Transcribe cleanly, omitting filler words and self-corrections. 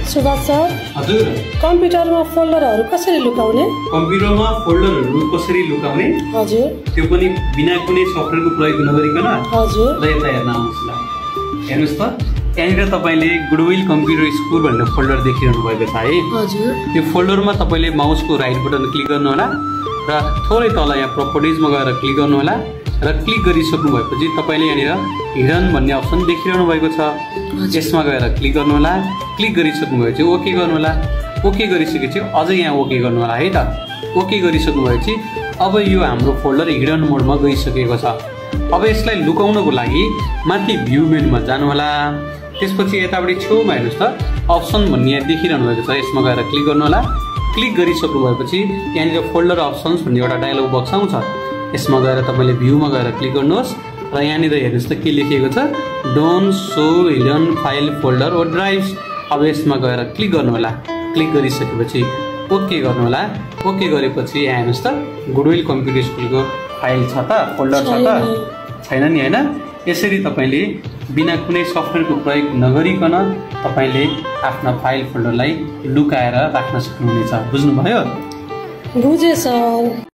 Subhash sir, हजुर, कम्प्युटरमा फोल्डरहरू कसरी लुकाउने? कम्प्युटरमा फोल्डरहरू कसरी लुकाउने? हजुर, त्यो पनि बिना कुनै सफ्टवेयरको प्रयोग नगरिकन? हजुर। ल यता हेर्न आउनुहोस् ल। हेर्नुहोस् त, यहाँनिर तपाईँले गुडविल कम्प्युटर स्कुल भनेर फोल्डर देखिरहनु भएको छ है। हजुर। त्यो फोल्डरमा तपाईँले माउसको राइट बटन क्लिक गर्नु होला र थोरै तल यहाँ प्रपर्टिजमा गएर क्लिक गर्नु होला र क्लिक गरिसक्नु भएपछि तपाईँले यहाँनिर हिडन भन्ने अप्सन देखिरहनु भएको छ। यसमा गएर क्लिक गर्नु होला। क्लिक गरिसक्नु भएपछि ओके गर्नु होला। ओके गरिसकेपछि अझै यहाँ ओके गर्नु होला है त। ओके गरिसक्नु भएपछि अब यो हाम्रो फोल्डर हिडन मोडमा गइसकेको छ। अब यसलाई लुकाउनको लागि माथि भ्यू मेनुमा जानु होला। त्यसपछि यतापट्टि छेउमा हेर्नुहोस् त अप्सन भन्ने यहाँ देखिरहनु भएको छ। यसमा गएर क्लिक गर्नु होला। क्लिक गरिसक्नु भएपछि यहाँनिर फोल्डर अप्सन्स भन्ने एउटा डायलग बक्स आउँछ। यसमा गएर तपाईँले भ्यूमा गएर क्लिक गर्नुहोस् र यहाँनिर हेर्नुहोस् त के लेखिएको छ, don't show hidden file folder or drives. अब यसमा गएर क्लिक गर्नु होला। क्लिक गरिसकेपछि ओके गर्नु होला। ओके गरेपछि यहाँ हेर्नुहोस् त गुडविल कम्प्युटर स्कुलको फाइल छ त, फोल्डर छ त, छैन नि होइन। यसरी तपाईँले बिना कुनै सफ्टवेयरको प्रयोग नगरिकन तपाईँले आफ्ना फाइल फोल्डरलाई लुकाएर राख्न सक्नुहुनेछ। बुझ्नुभयो? बुझेँ सर।